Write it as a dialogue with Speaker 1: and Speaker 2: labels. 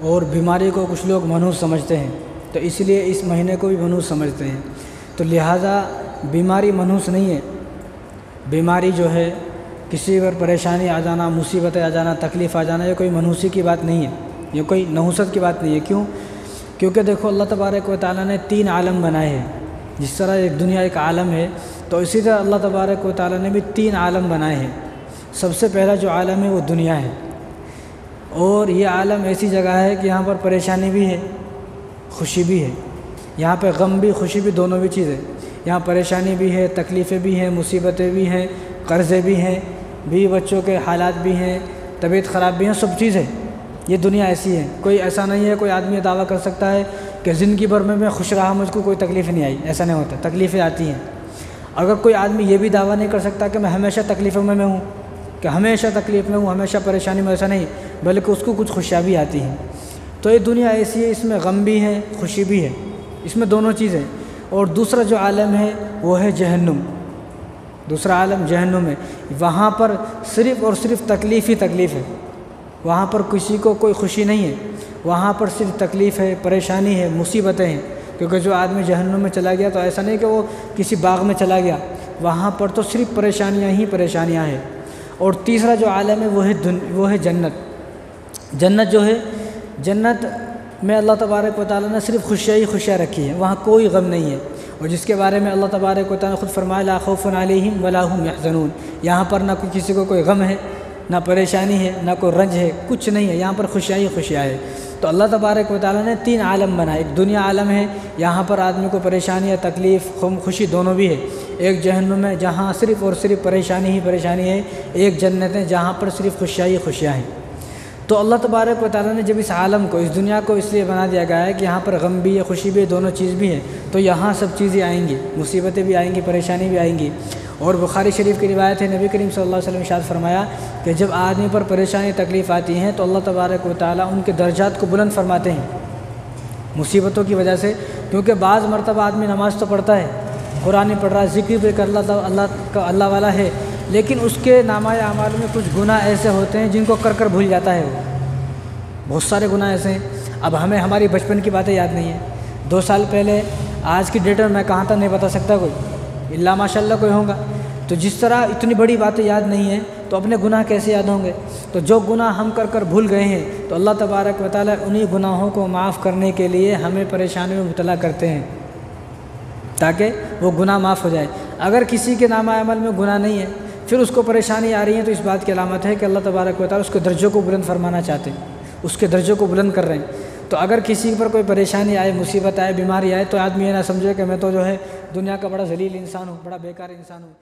Speaker 1: اور بیماری کو کچھ لوگ منحوس سمجھتے ہیں، تو اس لیے اس مہینے کو بھی منحوس سمجھتے ہیں۔ تو لہٰذا بیماری منحوس نہیں ہے۔ بیماری جو ہے، کسی پر پریشانی آ جانا، مصیبتیں آ جانا، تکلیف آ جانا، یہ کوئی منحوسی کی بات نہیں ہے، یہ کوئی نحوست کی بات نہیں ہے۔ کیونکہ دیکھو اللہ تبارک و تعالیٰ نے 3 عالم بنائے ہیں۔ جس طرح ایک دنیا ایک عالم ہے، تو اسی طرح اللہ تبارک و تعالیٰ نے بھی 3 عالم بنائے ہیں۔ سب سے پہلا جو عالم ہے وہ دنیا ہے، اور یہ عالم ایسی جگہ ہے کہ یہاں پر پریشانی بھی ہے، خوشی بھی ہے، یہاں پہ غم بھی خوشی بھی دونوں بھی چیزیں، یہاں پریشانی بھی ہے، تکلیفیں بھی ہیں، مصیبتیں بھی ہیں، قرضے بھی ہیں، بیوی بچوں کے حالات بھی ہیں، طبیعت خراب بھی ہیں، سب چیزیں۔ یہ دنیا ایسی ہے، کوئی ایسا نہیں ہے کوئی آدمی دعویٰ کر سکتا ہے کہ زندگی بھر میں خوش رہا، مجھ کو کوئی تکلیف نہیں آئی، ایسا نہیں ہوتا، تکلیفیں آتی ہیں۔ اگر کوئی آدمی یہ بھی دعویٰ نہیں کر سکتا کہ میں ہمیشہ تکلیفوں میں ہوں، کہ ہمیشہ تکلیف میں ہوں، ہمیشہ پریشانی میں، ایسا نہیں، بلکہ اس کو کچھ خوشیاں بھی آتی ہیں۔ تو یہ دنیا ایسی ہے، اس میں غم بھی ہے، خوشی بھی ہے، اس میں دونوں چیزیں۔ اور دوسرا جو عالم ہے وہ ہے جہنم۔ دوسرا عالم جہنم ہے، وہاں پر صرف اور صرف تکلیف ہی تکلیف ہے، وہاں پر کسی کو کوئی خوشی نہیں ہے، وہاں پر صرف تکلیف ہے، پریشانی ہے، مصیبتیں ہیں۔ کیونکہ جو آدمی جہنم میں چلا گیا تو ایسا نہیں کہ وہ کسی باغ میں چلا گیا، وہاں پر تو صرف پریشانیاں ہی پریشانیاں ہیں۔ اور تیسرا جو عالم ہے وہ ہے جنت۔ جنت جو ہے، جنت میں اللہ تبارک و تعالیٰ نے صرف خوشیاں ہی خوشیاں رکھی ہیں، وہاں کوئی غم نہیں ہے، اور جس کے بارے میں اللہ تبارک و تعالیٰ نے خود فرمایا لا خوف علیہم ولا هم يحزنون، یہاں پر نہ کسی کو کوئی غم ہے، نہ پریشانی ہے، نہ کوئی رنج ہے، کچھ نہیں ہے، یہاں پر خوشیاں ہی خوشیاں ہے۔ تو اللہ تبارک و تعالیٰ نے 3 عالم بنائے، ایک دنیا عالم ہے، یہاں پر آدمی کو پریشانی یا تکلیف، خوشی دونوں بھی ہے، ایک جہنم ہے جہاں صرف اور صرف پریشانی ہی پریشانی ہے، ایک جنت ہے جہاں پر صرف خوشیاں ہی خوشیاں ہیں۔ تو اللہ تبارک و تعالیٰ نے جب اس عالم کو، اس دنیا کو اس لیے بنا دیا گیا ہے کہ یہاں پر غم بھی ہے، خوشی بھی ہے، دونوں چیز بھی ہے، تو یہاں سب چیزیں آئیں گی، مصیبتیں بھی آئیں گی، پریشانی بھی آئیں گی۔ اور بخاری شریف کی روایت ہے، نبی کریم صلی اللہ علیہ وسلم نے ارشاد فرمایا کہ جب آدمی پر پریشانی تکلیف آتی ہیں تو اللہ تبارک و تعالیٰ ان کے درجات کو بلند فرماتے ہیں مصیبتوں کی وجہ سے۔ کیونکہ بعض مرتبہ آدمی نماز تو پڑھتا ہے، قرآن پڑھ رہا ہے، ذکر بھی کر اللہ والا ہے، لیکن اس کے نامہ اعمال میں کچھ گناہ ایسے ہوتے ہیں جن کو کر بھول جاتا ہے، وہ بہت سارے گناہ ایسے ہیں۔ اب ہمیں ہماری بچپن کی باتیں یاد نہیں ہیں، 2 سال پہلے آج کی ڈیٹ میں کہاں تھا نہیں بتا سکتا کوئی، اللہ ماشاء اللہ کوئی ہوگا۔ تو جس طرح اتنی بڑی باتیں یاد نہیں ہیں تو اپنے گناہ کیسے یاد ہوں گے؟ تو جو گناہ ہم کر بھول گئے ہیں تو اللہ تبارک و تعالیٰ انہی گناہوں کو معاف کرنے کے لیے ہمیں پریشانی میں مبتلا کرتے ہیں تاکہ وہ گناہ معاف ہو جائے۔ اگر کسی کے نامہ عمل میں گناہ نہیں ہے، پھر اس کو پریشانی آ رہی ہے، تو اس بات کی علامت ہے کہ اللہ تبارک و تعالیٰ اس کے درجوں کو بلند فرمانا چاہتے ہیں، اس کے درجوں کو بلند کر رہے ہیں۔ تو اگر کسی پر کوئی پریشانی آئے، مصیبت آئے، بیماری آئے، تو آدمی یہ نہ سمجھے کہ میں تو جو ہے دنیا کا بڑا ذلیل انسان ہوں، بڑا بیکار انسان ہوں۔